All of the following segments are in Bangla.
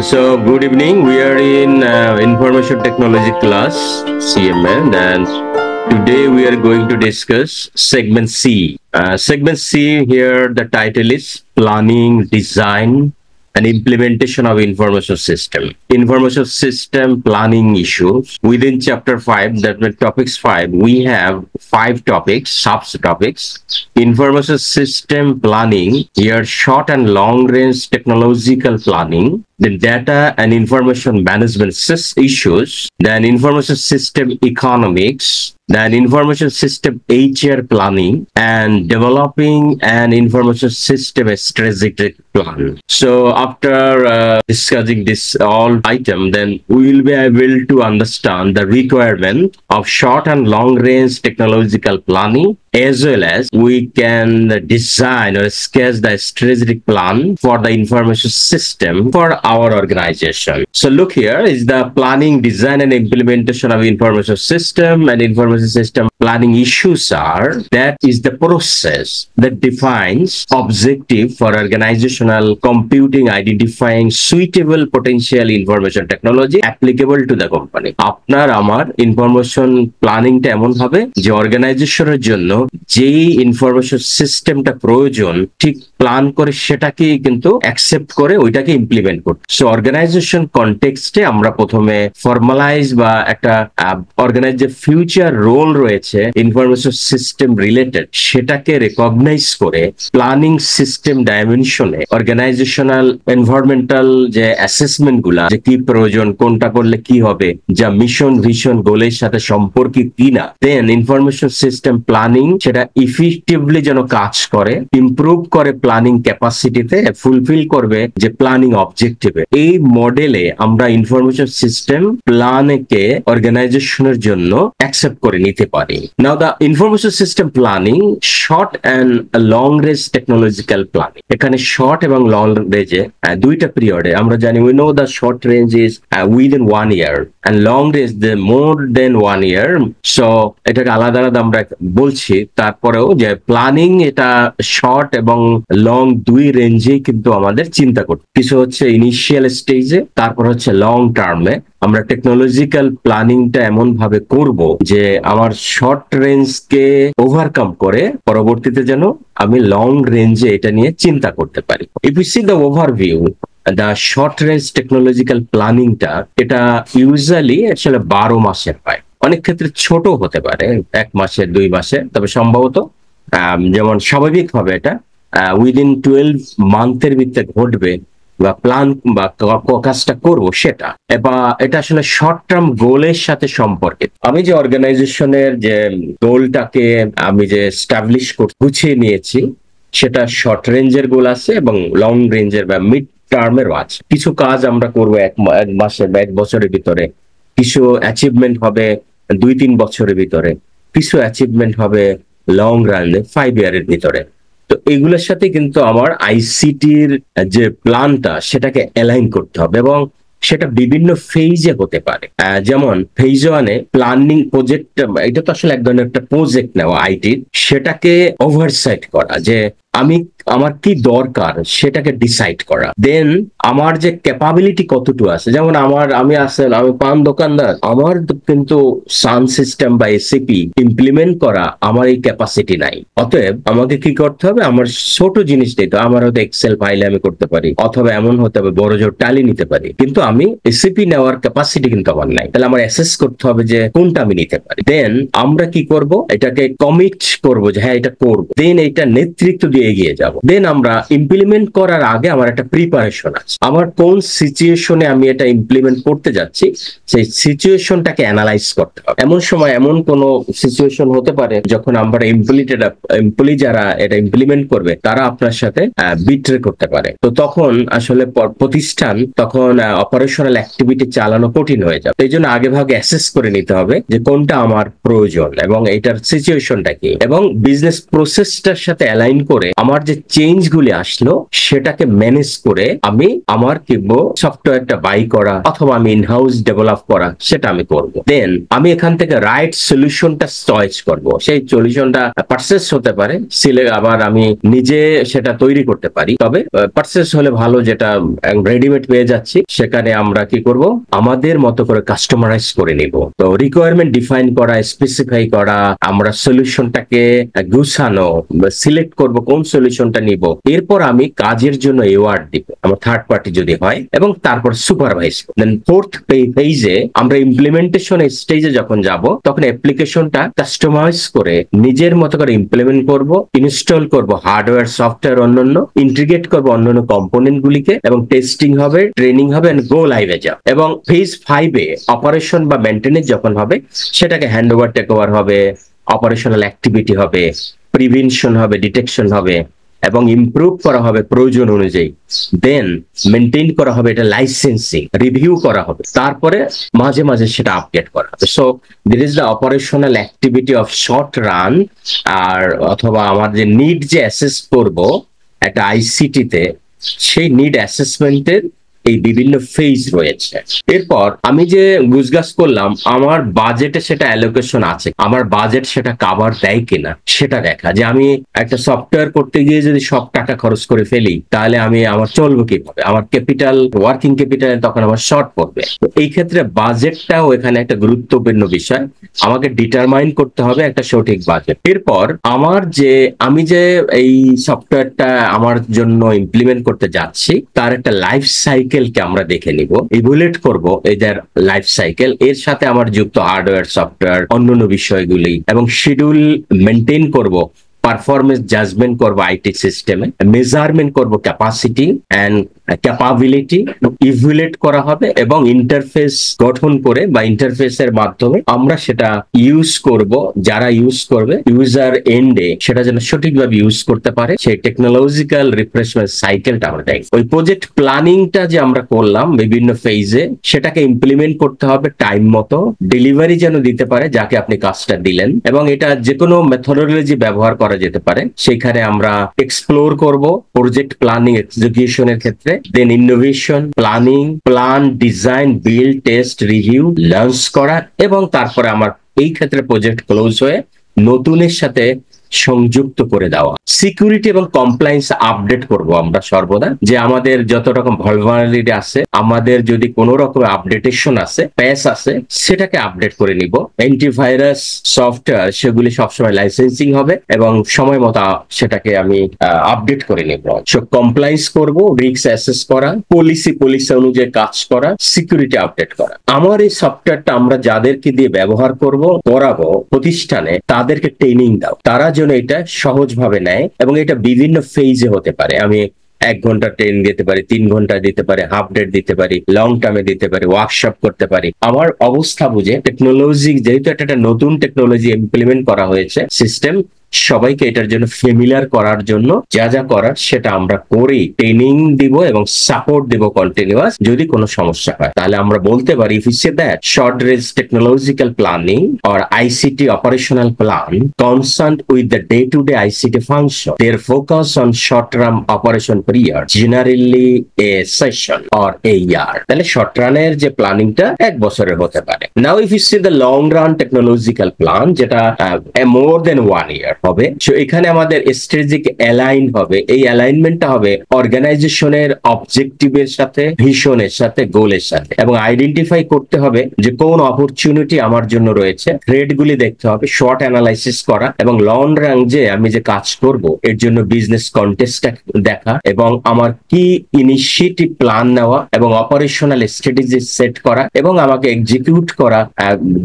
So good evening. We are in information technology class CMN, and today we are going to discuss segment C. Segment C here, the title is planning, design, and implementation of information system. Information system planning issues. Within chapter 5, that means topics 5, we have 5 topics, subtopics. Information system planning, here short and long range technological planning, then data and information management issues, then information system economics, then information system HR planning, and developing an information system strategic plan. So after discussing this all item, then we will be able to understand the requirement of short and long range technological planning, as well as we can design or sketch the strategic plan for the information system for our organization. So look, here is the planning, design, and implementation of information system. And information system planning issues are, that is the process that defines objective for organizational computing, identifying suitable potential information technology applicable to the company. আপনার আমার ইনফরমেশন প্ল্যানিংটা এমন হবে যে অর্গানাইজেশনের জন্য যেই ইনফরমেশন সিস্টেমটা প্রয়োজন ঠিক প্ল্যান করে সেটাকে কিন্তু অ্যাকসেপ্ট করে ওইটাকে ইমপ্লিমেন্ট করতে। সো অর্গানাইজেশন কনটেক্সটে আমরা প্রথমে ফর্মালাইজ বা একটা অর্গানাইজের ফিউচার রোল রয়েছে ইনফরমেশন সিস্টেম রিলেটেড, সেটাকে রেকগনাইজ করে প্ল্যানিং সিস্টেম ডাইমেনশনে অর্গানাইজেশনাল এনভায়রনমেন্টাল যে অ্যাসেসমেন্ট গুলা, যে কি প্রয়োজন, কোনটা করলে কি হবে, যা মিশন ভিশন গোলের সাথে সম্পর্কিত কিনা, দেন ইনফরমেশন সিস্টেম প্ল্যানিং সেটা ইফেক্টিভলি যেন কাজ করে, ইমপ্রুভ করে প্ল্যানিং ক্যাপাসিটিতে, ফুলফিল করবে যে প্ল্যানিং অবজেক্টিভে। এই মডেলে আমরা ইনফরমেশন সিস্টেম প্ল্যানকে অর্গানাইজেশনের জন্য অ্যাকসেপ্ট করে নিতে পারি। Now the information system planning short and long range technological planning. এখানে শর্ট এবং লং রেঞ্জে দুইটা পিরিয়ডে আমরা জানি, we know the short range is within 1 year and long range the more than 1 year. So এটাকে আলাদা আলাদা আমরা বলছি, তারপরেও যে প্ল্যানিং এটা শর্ট এবং লং দুই রেঞ্জেই কিন্তু আমাদের চিন্তা করতে। কিছু হচ্ছে ইনিশিয়াল স্টেজে, তারপর হচ্ছে লং টার্মে। আমরা টেকনোলজিক্যাল প্ল্যানিংটা এমন ভাবে করব যে আমার শর্ট রেঞ্জকে ওভারকাম করে পরবর্তীতে যেন আমি লং রেঞ্জে এটা নিয়ে চিন্তা করতে পারি। If you see the overview, the short range technological প্ল্যানিংটা এটা ইউজুয়ালি আসলে 12 মাসের হয়, অনেক ক্ষেত্রে ছোট হতে পারে 1 মাসে 2 মাসে, তবে সম্ভবত যেমন স্বাভাবিকভাবে এটা উইদিন 12 মান্থের ভিতরে ঘটবে বা প্ল্যান বা কাজটা করবো সেটা, বা এটা আসলে শর্ট টার্ম গোলের সাথে সম্পর্কিত। আমি যে অর্গানাইজেশনের যে গোলটাকে আমি যে এস্টাবলিশ করতে গুছিয়ে নিয়েছি, সেটা শর্ট রেঞ্জের গোল আছে এবং লং রেঞ্জের বা মিড টার্মেরও আছে। কিছু কাজ আমরা করবো 1 মাসে বা 1 বছরের ভিতরে, কিছু অ্যাচিভমেন্ট হবে 2-3 বছরের ভিতরে, কিছু অ্যাচিভমেন্ট হবে লং রানে 5 ইয়ারের ভিতরে। তো এগুলোর সাথে কিন্তু আমার আইসিটির যে প্ল্যানটা সেটাকে অ্যালাইন করতে হবে, এবং সেটা বিভিন্ন ফেজে হতে পারে। যেমন ফেজ 1-এ প্ল্যানিং প্রজেক্ট, এটা তো আসলে এক ধরনের একটা প্রজেক্ট নেওয়া আইটির, সেটাকে ওভারসাইট করা, যে আমার কি দরকার সেটাকে ডিসাইড করা। দেন আমার যে ক্যাপাবিলিটি কতটুকু আছে, যেমন আমি পান দোকানদার, আমার কিন্তু সান সিস্টেম বা এসিপি ইমপ্লিমেন্ট করা আমার এই ক্যাপাসিটি নাই। অতএব আমাকে কি করতে হবে, আমার ছোট জিনিস দিতে, আমার হয়তো এক্সেল ফাইলে আমি করতে পারি, অথবা এমন হতে হবে বড় জোর ট্যালি নিতে পারি, কিন্তু আমি এসিপি নেওয়ার ক্যাপাসিটি কিন্তু আমার নাই। তাহলে আমার অ্যাসেস করতে হবে যে কোনটা আমি নিতে পারি। দেন আমরা কি করব, এটাকে কমিট করব যে হ্যাঁ এটা করবো, দেন এটা নেতৃত্ব দিয়ে এগিয়ে যাব। দেন আমরা ইমপ্লিমেন্ট করার আগে আমার একটা প্রিপারেশন আছে, আমার কোন সিচুয়েশনে আমি এটা ইমপ্লিমেন্ট করতে যাচ্ছি সেই সিচুয়েশনটাকে অ্যানালাইজ করতে হবে। এমন সময় এমন কোন সিচুয়েশন হতে পারে যখন আমরা এমপ্লয়ি যারা এটা ইমপ্লিমেন্ট করবে তারা আপনার সাথে বিট্রে করতে পারে। তো তখন আসলে প্রতিষ্ঠান তখন অপারেশনাল অ্যাক্টিভিটি চালানো কঠিন হয়ে যাবে। এই জন্য আগে ভাগে অ্যাসেস করে নিতে হবে যে কোনটা আমার প্রয়োজন এবং এটার সিচুয়েশনটা কি, এবং বিজনেস প্রসেসটার সাথে অ্যালাইন করে করে আমার যে চেঞ্জ গুলি আসলো সেটাকে ম্যানেজ করে আমি আমার কিংবা সফটওয়্যারটা বাই করা অথবা আমি ইনহাউস ডেভেলপ করা সেটা আমি করব। দেন আমি এখান থেকে রাইট সলিউশনটা চয়েস করব। সেই সলিউশনটা পারচেস হতে পারে, আবার আমি নিজে সেটা তৈরি করতে পারি। তবে পারচেস হলে ভালো, যেটা রেডিমেড পেয়ে যাচ্ছি সেখানে আমরা কি করব, আমাদের মতো করে কাস্টমারাইজ করে নিব। তো রিকোয়ারমেন্ট ডিফাইন করা, স্পেসিফাই করা, আমরা সলিউশনটাকে গুছানো, সিলেক্ট করব কোন সলিউশনটা নিব। এরপর আমি কাজের জন্য অ্যাওয়ার্ড দিব আমার থার্ড পার্টি যদি হয়, এবং তারপর সুপারভাইজ। দেন ফোর্থ ফেজে আমরা ইমপ্লিমেন্টেশন স্টেজে যখন যাব তখন অ্যাপ্লিকেশনটা কাস্টমাইজ করে নিজের মতো করে ইমপ্লিমেন্ট করব, ইনস্টল করব হার্ডওয়্যার সফটওয়্যার অন্যান্য, ইন্টিগ্রেট করব অন্যান্য কম্পোনেন্ট গুলিকে, এবং টেস্টিং হবে, ট্রেনিং হবে, এন্ড গো লাইভে যাব। এবং ফেজ 5-এ অপারেশন বা মেইনটেনেন্স যখন হবে সেটাকে হ্যান্ড ওভার, টেক ওভার হবে, অপারেশনাল অ্যাক্টিভিটি হবে, প্রিভেনশন হবে, ডিটেকশন হবে, এবং ইমপ্রুভ করা হবে প্রয়োজন অনুযায়ী। দেন মেনটেন করা হবে, এটা লাইসেন্সিং রিভিউ করা হবে, তারপরে মাঝে মাঝে সেটা আপডেট করা হবে। So this is the operational activity of short run. আর অথবা আমার যে নিড যে অ্যাসেস করব একটা আইসিটিতে, সেই নিড অ্যাসেসমেন্টের এই বিভিন্ন ফেজ রয়েছে। এরপর আমি যে গুজগাছ করলাম আমার বাজেটে সেটা অ্যালোকেশন আছে, আমার বাজেট সেটা কভার দেয় কিনা সেটা দেখা। যে আমি একটা সফটওয়্যার করতে গিয়ে যদি সব টাকা খরচ করে ফেলি তাহলে আমার চলবো কিভাবে, আমার ক্যাপিটাল, ওয়ার্কিং ক্যাপিটাল তখন আমার শর্ট পড়বে। এই ক্ষেত্রে বাজেটটাও এখানে একটা গুরুত্বপূর্ণ বিষয়, আমাকে ডিটারমাইন করতে হবে একটা সঠিক বাজেট। এরপর আমি যে এই সফটওয়্যারটা আমার জন্য ইমপ্লিমেন্ট করতে যাচ্ছি তার একটা লাইফ সাইকেলকে আমরা দেখে নিব, ইভ্যালুয়েট করব এদের লাইফ সাইকেল, এর সাথে আমার যুক্ত হার্ডওয়্যার, সফটওয়্যার, অন্যান্য বিষয়গুলি, এবং শিডিউল মেনটেন করব, পারফরমেন্স জাজমেন্ট করবো আইটি সিস্টেমে, মেজারমেন্ট করব ক্যাপাসিটি অ্যান্ড ক্যাপাবিলিটি, ইভ্যালুয়েট করা হবে, এবং ইন্টারফেস গঠন করে বা ইন্টারফেসের মাধ্যমে আমরা সেটা ইউজ করব। যারা ইউজ করবে ইউজার এন্ডে সেটা যেন সঠিকভাবে ইউজ করতে পারে, সেই টেকনোলজিক্যাল রিফ্রেশমেন্ট সাইকেলটা আমরা দেখি। ওই প্রজেক্ট প্ল্যানিংটা যে আমরা করলাম বিভিন্ন ফেজে, সেটাকে ইমপ্লিমেন্ট করতে হবে টাইম মতো, ডেলিভারি যেন দিতে পারে যাকে আপনি কাজটা দিলেন, এবং এটা যে কোনো মেথোডোলজি ব্যবহার করা যেতে পারে। সেখানে আমরা এক্সপ্লোর করব প্রজেক্ট প্ল্যানিং এক্সিকিউশনের ক্ষেত্রে, then innovation, planning, plan, design, build, test, review, launch করা, এবং তারপরে আমার এই ক্ষেত্রে প্রজেক্ট ক্লোজ হয়ে নতুনের সাথে সংযুক্ত করে দেওয়া। সিকিউরিটি এবং কমপ্লায়েন্স আপডেট করব আমরা সর্বদা, যে আমাদের যত রকম ভালনারেবিলিটি আছে, আমাদের যদি কোনো রকম আপডেটেশন আছে, প্যাচ আছে, সেটাকে আপডেট করে নিব। অ্যান্টিভাইরাস সফটওয়্যার সেগুলি সবসময় লাইসেন্সিং হবে এবং সময় মতো সেটাকে আমি আপডেট করে নিব। সো কমপ্লায়েন্স করব, রিস্ক অ্যাসেস করা, পলিসি অনুযায়ী কাজ করা, সিকিউরিটি আপডেট করা। আমার এই সফটওয়্যারটা আমরা যাদেরকে দিয়ে ব্যবহার করাবো প্রতিষ্ঠানে, তাদেরকে ট্রেনিং দাও, তারা যেন এটা সহজভাবে নেয়, এবং এটা বিভিন্ন ফেজে হতে পারে। আমি 1 ঘন্টা ট্রেনিং দিতে পারি, 3 ঘন্টা দিতে পারি, হাফ ডে দিতে পারি, লং টার্মে দিতে পারি, ওয়ার্কশপ করতে পারি। আমার অবস্থা বুঝে টেকনোলজি, যেহেতু একটা নতুন টেকনোলজি ইমপ্লিমেন্ট করা হয়েছে সিস্টেম, সবাইকে এটার জন্য ফেমিলিয়ার করার জন্য যা যা করার সেটা আমরা করি, ট্রেনিং দিব এবং সাপোর্ট দিব কন্টিনিউয়াস। যদি কোনো সমস্যা হয় তাহলে আমরা বলতে পারি, if you say that short range technological planning or ICT operational plan concerned with the day-to-day ICT function, their focus on short-term operation period, generally a session or a year. তাহলে শর্ট রানের যে প্ল্যানিংটা 1 বছরের হতে পারে। Now if you see the long run technological plan, যেটা more than 1 year হবে, সো এখানে আমাদের স্ট্র্যাটেজিক অ্যালাইন হবে। এই অ্যালাইনমেন্টটা হবে অর্গানাইজেশনের অবজেক্টিভের সাথে, ভিশনের সাথে, গোলের সাথে, এবং আইডেন্টিফাই করতে হবে যে কোন অপরচুনিটি আমার জন্য রয়েছে। থ্রেডগুলি দেখতে হবে, শর্ট অ্যানালাইসিস করা, এবং লং রান যে আমি যে কাজ করব এর জন্য বিজনেস কন্টেক্সট দেখা, এবং আমার কি ইনিশিয়েটিভ প্ল্যান নেওয়া, এবং অপারেশনাল স্ট্র্যাটেজি সেট করা, এবং আমাকে এক্সিকিউট করা,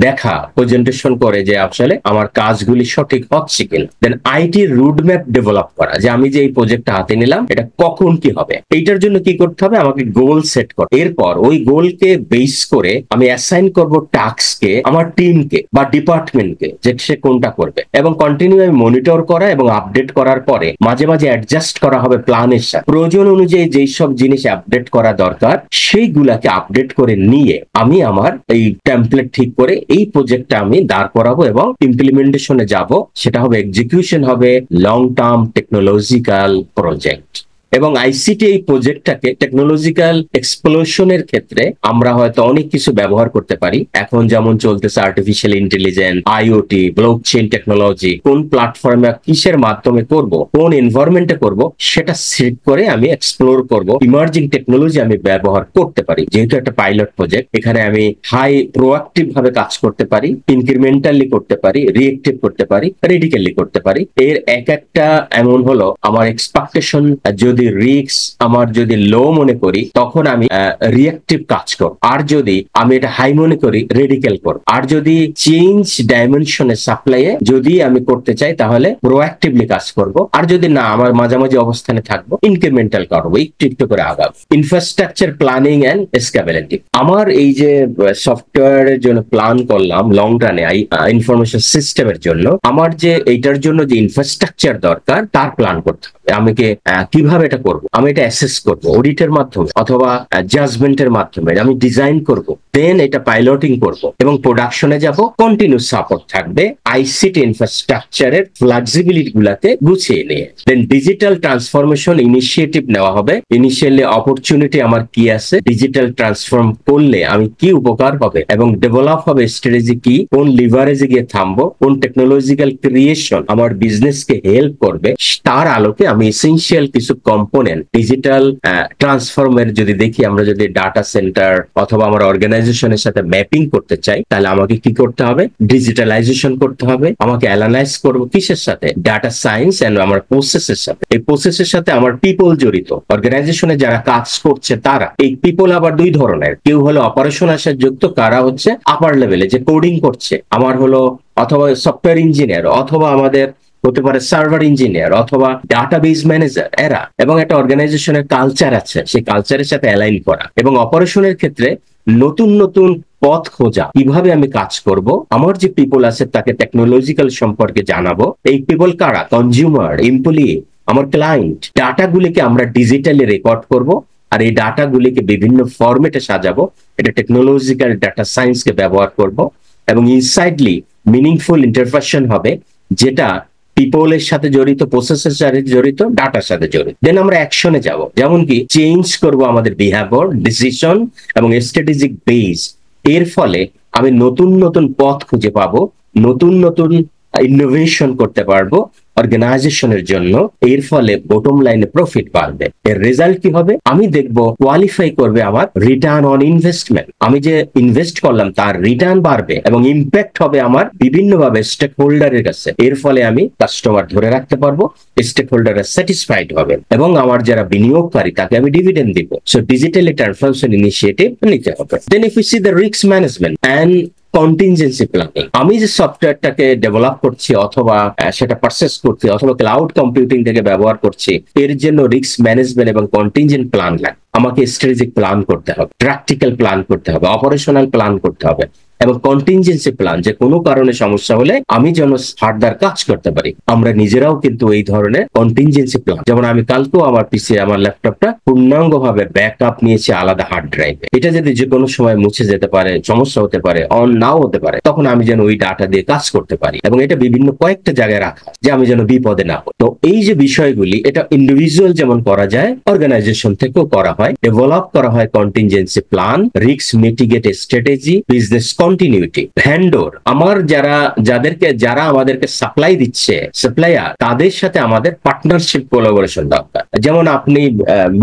দেখা প্রেজেন্টেশন করে যে আসলে আমার কাজগুলি সঠিক হচ্ছে কিনা। দেন আইটি রুটম্যাপ ডেভেলপ করা, যে আমি যে এই প্রজেক্টটা হাতে নিলাম এটা কখন কি হবে, এইটার জন্য কি করতে হবে, আমাকে গোল সেট করা। এরপর ওই গোলকে বেস করে আমি অ্যাসাইন করব টাস্ককে, আমার টিমকে বা ডিপার্টমেন্টকে, যে সে কোনটা করবে, এবং কন্টিনিউ আমি মনিটর করা এবং আপডেট করার পরে মাঝে মাঝে অ্যাডজাস্ট করা হবে প্ল্যানের সাথে। প্রয়োজন অনুযায়ী যেই সব জিনিস আপডেট করা দরকার সেইগুলাকে আপডেট করে নিয়ে আমি আমার এই টেমপ্লেট ঠিক করে এই প্রজেক্টটা আমি দাঁড় করাবো এবং ইমপ্লিমেন্টেশনে যাব। সেটা হবে এক্সিকিউশন হবে লং টার্ম টেকনোলজিক্যাল প্রজেক্ট। এবং আইসিটি এই প্রজেক্টটাকে টেকনোলজিক্যাল এক্সপ্লোশনের ক্ষেত্রে আমরা হয়তো অনেক কিছু ব্যবহার করতে পারি। এখন যেমন চলতেছে artificial intelligence, IoT, blockchain technology, কোন প্ল্যাটফর্মে কিসের মাধ্যমে করব, কোন এনভায়রনমেন্টে করব, সেটা সিলেক্ট করে আমি এক্সপ্লোর করব। ইমার্জিং টেকনোলজি আমি ব্যবহার করতে পারি। যেহেতু একটা পাইলট প্রজেক্ট, এখানে আমি হাই প্রোঅ্যাক্টিভ ভাবে কাজ করতে পারি, ইনক্রিমেন্টালি করতে পারি, রিয়েক্টিভ করতে পারি, রেডিক্যালি করতে পারি। এর এক একটা এমন হলো আমার এক্সপেকটেশন যদি রিস্ক আমার যদি লো মনে করি তখন আমি রিঅ্যাক্টিভ কাজ করব, আর যদি আমি এটা হাই মনে করি রেডিক্যাল করব। আর যদি চেঞ্জ ডাইমেনশনের সাপ্লাইয়ে যদি আমি করতে চাই তাহলে প্রোঅ্যাক্টিভলি কাজ করব। আর যদি না, আমার মাঝামাঝি অবস্থানে থাকবো, ইনক্রিমেন্টাল করবো, একটু একটু করে আগাবো। ইনফ্রাস্ট্রাকচার প্ল্যানিং এন্ড স্কেলেবিলিটি, আমার এই যে সফটওয়্যারের জন্য প্ল্যান করলাম লং রানে ইনফরমেশন সিস্টেমের জন্য, আমার যে এইটার জন্য যে ইনফ্রাস্ট্রাকচার দরকার তার প্ল্যান করতে হবে। আমাকে কিভাবে এটা করব, আমি এটা অ্যাসেস করব অডিটের মাধ্যমে অথবা জাজমেন্টের মাধ্যমে, আমি ডিজাইন করব, দেন এটা পাইলটিং করব এবং প্রোডাকশনে যাব। কন্টিনিউস সাপোর্ট থাকবে আইসিটি ইনফ্রাস্ট্রাকচারের ফ্লেক্সিবিলিটি গুলাতে গুছিয়ে নিয়ে। দেন ডিজিটাল ট্রান্সফরমেশন ইনিশিয়েটিভ নেওয়া হবে। ইনিশিয়ালি অপরচুনিটি আমার কি আছে, ডিজিটাল ট্রান্সফর্ম করলে আমি কি উপকার হবে এবং ডেভেলপ হবে স্ট্র্যাটেজি কি, কোন লিভারেজে গিয়ে থামবো, কোন টেকনোলজিক্যাল ক্রিয়েশন আমার বিজনেসকে হেল্প করবে, তার আলোকে আমি এসেনশিয়াল কিছু কম্পোনেন্ট ডিজিটাল ট্রান্সফর্মের যদি দেখি, আমরা যদি ডাটা সেন্টার অথবা আমার অর্গানাইজেশনের সাথে ম্যাপিং করতে চাই তাহলে আমাকে কি করতে হবে, ডিজিটালাইজেশন করতে হবে। আমাকে অ্যানালাইজ করবো কিসের সাথে, ডাটা সায়েন্স এন্ড আমার প্রসেসের সাথে। এই প্রসেসের সাথে আমার পিপল জড়িত, অর্গানাইজেশনে যারা কাজ করছে তারা। এই পিপল আবার দুই ধরনের, কেউ হলো অপারেশনের সাথে যুক্ত, কারা হচ্ছে আপার লেভেলে যে কোডিং করছে, আমার হলো অথবা সফটওয়্যার ইঞ্জিনিয়ার অথবা আমাদের হতে পারে সার্ভার ইঞ্জিনিয়ার অথবা ডাটাবেস ম্যানেজার এরা। এবং একটা অর্গানাইজেশনের কালচার আছে, সেই কালচারের সাথে অ্যালাইন করা। এবং অপারেশনের ক্ষেত্রে নতুন নতুন পথ খোঁজা, কিভাবে আমি কাজ করব, আমার যে পিপল আছে তাকে টেকনোলজিক্যাল সম্পর্কে জানাবো। এই পিপল কারা, কনজিউমার, এমপ্লয়ি, আমার ক্লায়েন্ট। ডাটাগুলিকে আমরা ডিজিটালি রেকর্ড করব আর এই ডাটাগুলিকে বিভিন্ন ফরম্যাটে সাজাবো। এটা টেকনোলজিক্যাল ডাটা সায়েন্সকে ব্যবহার করব এবং ইনসাইডলি মিনিংফুল ইন্টারফ্যাকশন হবে, যেটা পিপলের সাথে জড়িত, প্রসেসের সাথে জড়িত, ডাটার সাথে জড়িত। দেন আমরা অ্যাকশনে যাব, যেমন কি চেঞ্জ করব আমাদের বিহেভিয়ার, ডিসিশন এবং স্ট্র্যাটেজিক বেস। এর ফলে আমি নতুন নতুন পথ খুঁজে পাবো, নতুন নতুন ইনোভেশন করতে পারবো অর্গানাইজেশনের জন্য। এর ফলে বটম লাইনে প্রফিট বাড়বে। এর রেজাল্ট কি হবে, আমি দেখব কোয়ালিফাই করবে আমার রিটার্ন অন ইনভেস্টমেন্ট। আমি যে ইনভেস্ট করলাম তার রিটার্ন বাড়বে এবং ইম্প্যাক্ট হবে আমার বিভিন্নভাবে স্টেক হোল্ডারের কাছে। এর ফলে আমি কাস্টমার ধরে রাখতে পারবো, স্টেক হোল্ডাররা স্যাটিসফাইড হবে এবং আমার যারা বিনিয়োগকারী তাকে আমি ডিভিডেন্ড দিব। সো ডিজিটালি ট্রান্সফরমেশন ইনিশিয়েটিভ নিতে হবে। Then if you see the risk management and contingency planning, আমি যে সফটওয়্যারটাকে ডেভেলপ করছি অথবা সেটা পারচেস করছি অথবা ক্লাউড কম্পিউটিং থেকে ব্যবহার করছি, এর জন্য রিস্ক ম্যানেজমেন্ট এবং কন্টিনজেন্ট প্ল্যান লাগে। আমাকে স্ট্র্যাটেজিক প্ল্যান করতে হবে, প্র্যাকটিক্যাল প্ল্যান করতে হবে, অপারেশনাল প্ল্যান করতে হবে এবং কন্টিনজেন্সি প্ল্যান, যে কোনো কারণে সমস্যা হলে আমি যেন ফার্দার কাজ করতে পারি। আমরা নিজেরাও কিন্তু এই ধরনের কন্টিনজেন্সি প্ল্যান, যেমন আমি কালকেও আমার পিসি, আমার ল্যাপটপটা পূর্ণাঙ্গ ভাবে ব্যাকআপ নিয়েছি আলাদা হার্ড ড্রাইভে। এটা যদি যে কোনো সময় মুছে যেতে পারে, সমস্যা হতে পারে, অন নাও হতে পারে, তখন আমি যেন ওই ডাটা দিয়ে কাজ করতে পারি এবং এটা বিভিন্ন কয়েকটা জায়গায় রাখা, যে আমি যেন বিপদে না হই। তো এই যে বিষয়গুলি, এটা ইন্ডিভিজুয়াল যেমন করা যায়, অর্গানাইজেশন থেকেও করা হয়, ডেভেলপ করা হয় contingency plan, risk mitigate strategy, business continuity. Vendor, আমার যারা আমাদেরকে সাপ্লাই দিচ্ছে, সাপ্লায়ার, তাদের সাথে আমাদের পার্টনারশিপ কোলাবোরেশন দরকার। যেমন আপনি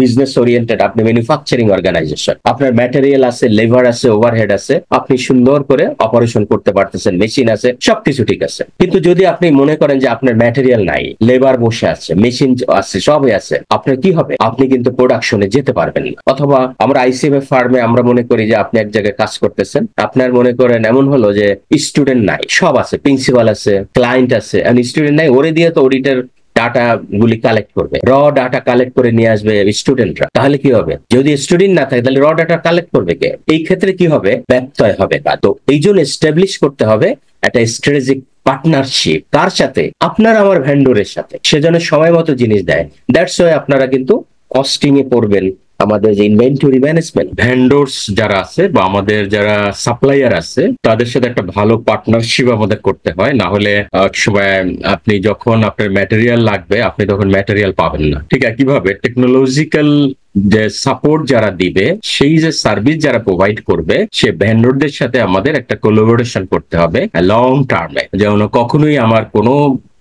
বিজনেস ওরিয়েন্টেড, আপনি ম্যানুফ্যাকচারিং অর্গানাইজেশন, আপনার ম্যাটেরিয়াল আছে, লেবার আছে, ওভারহেড আছে, আপনি সুন্দর করে অপারেশন করতে পারতেছেন, মেশিন আছে, সবকিছু ঠিক আছে। কিন্তু যদি আপনি মনে করেন যে আপনার ম্যাটেরিয়াল নাই, লেবার বসে আছে, মেশিন আছে, সবই আছে, আপনার কি হবে, আপনি কিন্তু প্রোডাকশনে যেতে পারবেন না। অথবা আমরা আইসিএমএ ফার্মে আমরা মনে করি যে আপনি এক জায়গায় কাজ করতেছেন, আপনার মনে করেন এমন হলো যে স্টুডেন্ট নাই, সব আছে, প্রিন্সিপাল আছে, ক্লায়েন্ট আছে, স্টুডেন্ট নাই, ওরে দিয়ে তো অডিটের ডাটা গুলি কালেক্ট করবে, র ডাটা কালেক্ট করে নিয়ে আসবে স্টুডেন্টরা। তাহলে কি হবে, যদি স্টুডেন্ট না থাকে তাহলে র ডাটা কালেক্ট করবে কে? এই ক্ষেত্রে কি হবে, ব্যত্যয় হবে। তো এই জন্য এস্টাবলিশ করতে হবে একটা স্ট্র্যাটেজিক পার্টনারশিপ, কার সাথে, আপনার আমার ভেন্ডরের সাথে, সেজন্য সময় মতো জিনিস দেয়। দ্যাটস ওয়াই আপনারা কিন্তু কস্টিং এ পড়বেন, আমাদের যে ইনভেন্টরি ম্যানেজমেন্ট, ভেন্ডরস যারা আছে বা আমাদের যারা সাপ্লায়ার আছে তাদের সাথে একটা ভালো পার্টনারশিপ আমাদের করতে হয়, না হলে এক সময় আপনি যখন আপনার ম্যাটেরিয়াল লাগবে আপনি তখন ম্যাটেরিয়াল পাবেন না। ঠিক আছে, কিভাবে টেকনোলজিক্যাল যে সাপোর্ট যারা দিবে, সেই যে সার্ভিস যারা প্রোভাইড করবে, সে ভেন্ডরদের সাথে আমাদের একটা কোলাবোরেশন করতে হবে লং টার্মে, যেন কখনোই আমার কোনো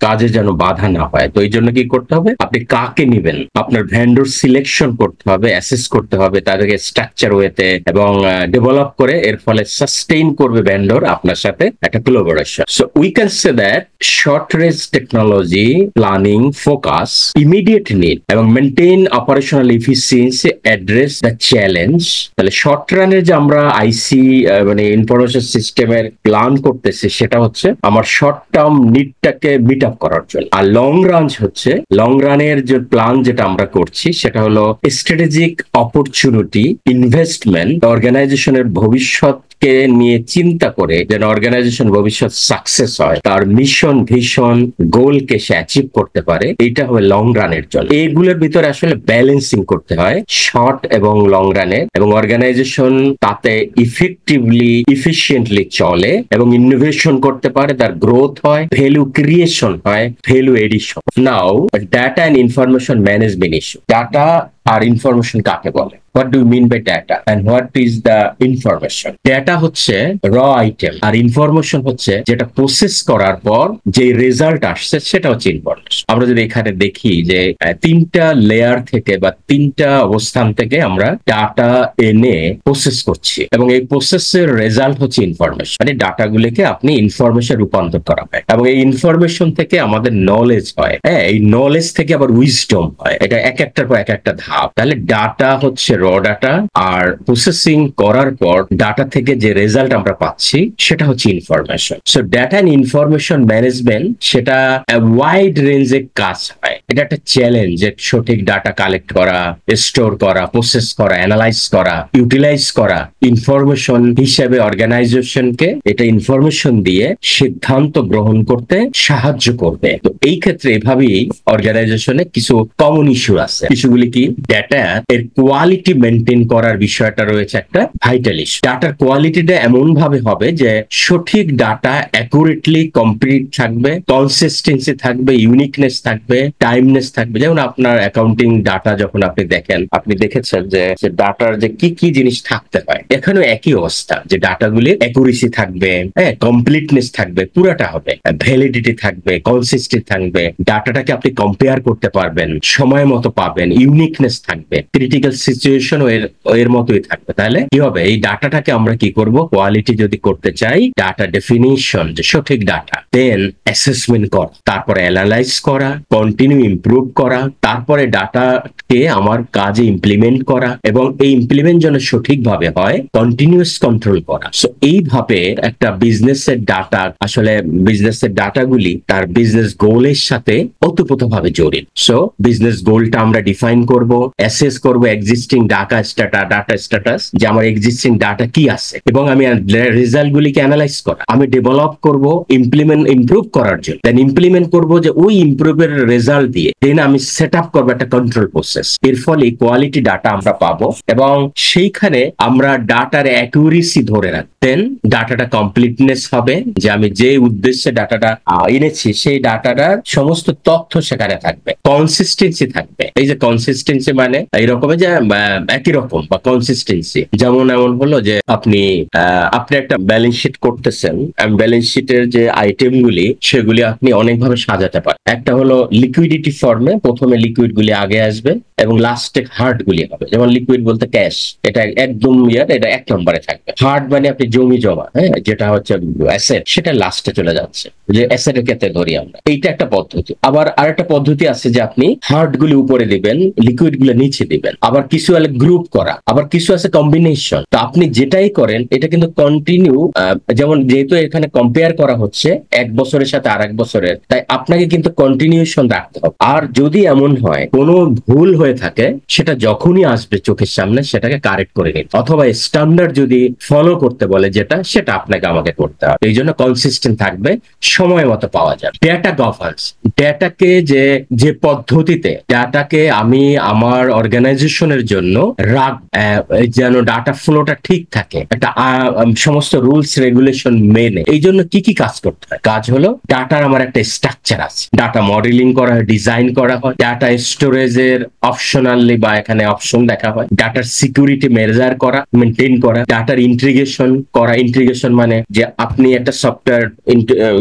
কাজে যেন বাধা না হয়। তো এই জন্য কি করতে হবে, আপনি কাকে নিবেন আপনার ভেন্ডর সিলেকশন করতে হবে, অ্যাসেস করতে হবে তাদেরকে স্ট্রাকচার ওয়েতে, এবং ডেভেলপ করে এর ফলে সাস্টেইন করবে ভেন্ডর আপনার সাথে একটা collaboration. So we can say that short range technology planning focus immediate need এবং maintain operational efficiency address the challenge. তাহলে শর্ট রানের যে আমরা আইসি মানে ইনফরমেশন সিস্টেমের প্ল্যান করতেছি, সেটা হচ্ছে আমার শর্ট টার্ম নিডটাকে মিট আপ করার জন্য। আর লং রান হচ্ছে, লং রানের যে প্ল্যান যেটা আমরা করছি সেটা হলো স্ট্র্যাটেজিক অপরচুনিটি ইনভেস্টমেন্ট, অর্গানাইজেশনের ভবিষ্যৎকে নিয়ে চিন্তা করে যেন অর্গানাইজেশন ভবিষ্যৎ সাকসেস হয়, তার মিশন ভিশন গোলকে সে অ্যাচিভ করতে পারে, এইটা হবে লং রানের জন্য। এইগুলোর ভিতরে আসলে ব্যালেন্সিং করতে হয় শর্ট এবং লং রানে, এবং অর্গানাইজেশন তাতে ইফেক্টিভলি এফিশিয়েন্টলি চলে এবং ইনোভেশন করতে পারে, তার গ্রোথ হয়, ভ্যালু ক্রিয়েশন হয়, value addition. Now data and information management issue. Data আর ইনফরমেশন কাকে বলে? What do you mean by data and what is the information? Data হচ্ছে raw item আর ইনফরমেশন হচ্ছে যেটা প্রসেস করার পর যে রেজাল্ট আসছে সেটা হচ্ছে ইনফরমেশন। আমরা যদি এখানে দেখি যে তিনটা লেয়ার থেকে বা তিনটা অবস্থান থেকে আমরা ডাটা এনে প্রসেস করছি, এবং এই প্রসেসের রেজাল্ট হচ্ছে ইনফরমেশন। মানে ডাটাগুলোকে আপনি ইনফরমেশন রূপান্তর করা হয়, এবং এই ইনফরমেশন থেকে আমাদের নলেজ হয়, হ্যাঁ, এই নলেজ থেকে আবার উইজডম হয়। এটা এক একটার পর এক একটা ধাপ। তাহলে ডাটা হচ্ছে র ডাটা, আর প্রসেসিং করার পর ডাটা থেকে যে রেজাল্ট আমরা পাচ্ছি সেটা হচ্ছে information. So data and information management wide ওয়াইড রেঞ্জে কাজ হয়। এটা একটা চ্যালেঞ্জ যে সঠিক ডাটা কালেক্ট করা, স্টোর করা, প্রসেস করা, অ্যানালাইজ করা, ইউটিলাইজ করা ইনফরমেশন হিসেবে অর্গানাইজেশনকে এটা ইনফরমেশন দিয়ে সিদ্ধান্ত গ্রহণ করতে সাহায্য করবে। তো এই ক্ষেত্রে এভাবেই অর্গানাইজেশনে কিছু কমন ইস্যু আছে। ইস্যুগুলি কি? ডাটা এর কোয়ালিটি মেনটেন করার বিষয়টা রয়েছে একটা ভাইটাল ইস্যু। ডাটার কোয়ালিটিটা এমন ভাবে হবে যে সঠিক ডাটা অ্যাকুরেটলি কমপ্লিট থাকবে, কনসিস্টেন্সি থাকবে, ইউনিকনেস থাকবে, টাইমনেস থাকবে। যেমন আপনার অ্যাকাউন্টিং ডাটা যখন আপনি দেখেন, আপনি দেখেছেন যে ডাটার যে কি কি জিনিস থাকতে হয়, এখানেও একই অবস্থা, যে ডাটাগুলির অ্যাকুরেসি থাকবে, হ্যাঁ, কমপ্লিটনেস থাকবে, পুরাটা হবে, ভ্যালিডিটি থাকবে, কনসিস্টেন্ট থাকবে, ডাটাটাকে আপনি কম্পেয়ার করতে পারবেন, সময় মতো পাবেন, ইউনিকনেস থাকবে, ক্রিটিক্যাল সিচুয়েশন এর মতোই থাকবে। তাহলে কি হবে? এই ডাটাটাকে আমরা কি করব? কোয়ালিটি যদি করতে চাই, ডাটা ডেফিনিশন, যে সঠিক ডাটা, দেন অ্যাসেসমেন্ট করা, তারপরে অ্যানালাইজ করা, কন্টিনিউ ইমপ্রুভ করা, তারপরে ডাটাকে আমার কাজে ইমপ্লিমেন্ট করা, এবং এই ইমপ্লিমেন্ট যেন সঠিকভাবে হয়, কন্টিনিউয়াস কন্ট্রোল করা। সো এইভাবে একটা বিজনেসের ডাটা, আসলে বিজনেসের ডাটাগুলি তার বিজনেস গোলের সাথে ওতপ্রোতভাবে জড়িত। সো বিজনেস গোলটা আমরা ডিফাইন করব, অ্যাসেস করব এক্সিস্টিং ডাটা স্ট্যাটাস, যে আমার এক্সিস্টিং ডাটা কি আছে, এবং আমি রেজাল্ট গুলিকে অ্যানালাইজ করা, আমি ডেভেলপ করব ইমপ্রুভ করার জন্য, দেন ইমপ্লিমেন্ট করব, যে ওই ইমপ্রুভের রেজাল্ট দিয়ে দেন আমি সেট আপ করবো একটা কন্ট্রোল প্রসেস। এর ফলে কোয়ালিটি ডাটা আমরা পাবো, এবং সেইখানে আমরা ডাটার অ্যাকুরেসি ধরে রাখবো। দেন ডাটাটা কমপ্লিটনেস হবে, যে আমি যে উদ্দেশ্যে ডাটাটা এনেছি সেই ডাটাটার সমস্ত তথ্য সেখানে থাকবে, কনসিস্টেন্সি থাকবে। এই যে কনসিস্টেন্সি মানে এইরকমের যে একই রকম বা কনসিস্টেন্সি, যেমন এমন হলো যে আপনি একটা ব্যালেন্স শিট করতেছেন, ব্যালেন্স শিটের যে আইটেম গুলি সেগুলি আপনি অনেকভাবে সাজাতে পারেন। একটা হলো লিকুইডিটি ফর্মে, প্রথমে লিকুইড গুলি আগে আসবে এবং লাস্টে হার্ড গুলি হবে। যেমন লিকুইড বলতে ক্যাশ, এটা একদম এটা এক নম্বরে থাকবে। হার্ড মানে আপনি জমি জমা, হ্যাঁ, যেটা হচ্ছে অ্যাসেট, সেটা লাস্টে চলে যাচ্ছে, যে অ্যাসেটের ক্ষেত্রে ধরি আমরা। এইটা একটা পদ্ধতি। আবার আরেকটা পদ্ধতি আছে যে আপনি হার্ড গুলি উপরে দিবেন, লিকুইড গুলো নিচে দিবেন। আবার কিছু হলে গ্রুপ করা, আবার কিছু আছে কম্বিনেশন। তো আপনি যেটাই করেন এটা কিন্তু কন্টিনিউ, যেমন যেহেতু এখানে কম্পেয়ার করা হচ্ছে এক বছরের সাথে আর এক বছরের, তাই আপনাকে কিন্তু কন্টিনিউশন রাখতে হবে। আর যদি এমন হয় কোনো ভুল হয়ে থাকে, সেটা যখনই আসবে চোখের সামনে সেটাকে কারেক্ট করে নিন, অথবা স্ট্যান্ডার্ড যদি ফলো করতে বলে সেটা আপনাকে আমাকে করতে হবে। এই জন্য কনসিস্টেন্ট থাকবে, সময় মতো পাওয়া যাবে। ডেটা গভর্নেন্স, ডেটাকে যে পদ্ধতিতে ডাটাকে আমি আমার আমার অর্গানাইজেশনের জন্য যেন ডাটা ফ্লোটা ঠিক থাকে, একটা সমস্ত রুলস রেগুলেশন মেনে, এই জন্য কি কি কাজ করতে হয়? কাজ হলো ডাটার আমার একটা স্ট্রাকচার আছে, ডাটা মডেলিং করা হয়, ডিজাইন করা হয়, ডাটা স্টোরেজের অপশনালি বা এখানে অপশন দেখা হয়, ডাটার সিকিউরিটি মেজার করা, মেনটেন করা, ডাটার ইন্টিগ্রেশন করা। ইন্টিগ্রেশন মানে যে আপনি একটা সফটওয়্যার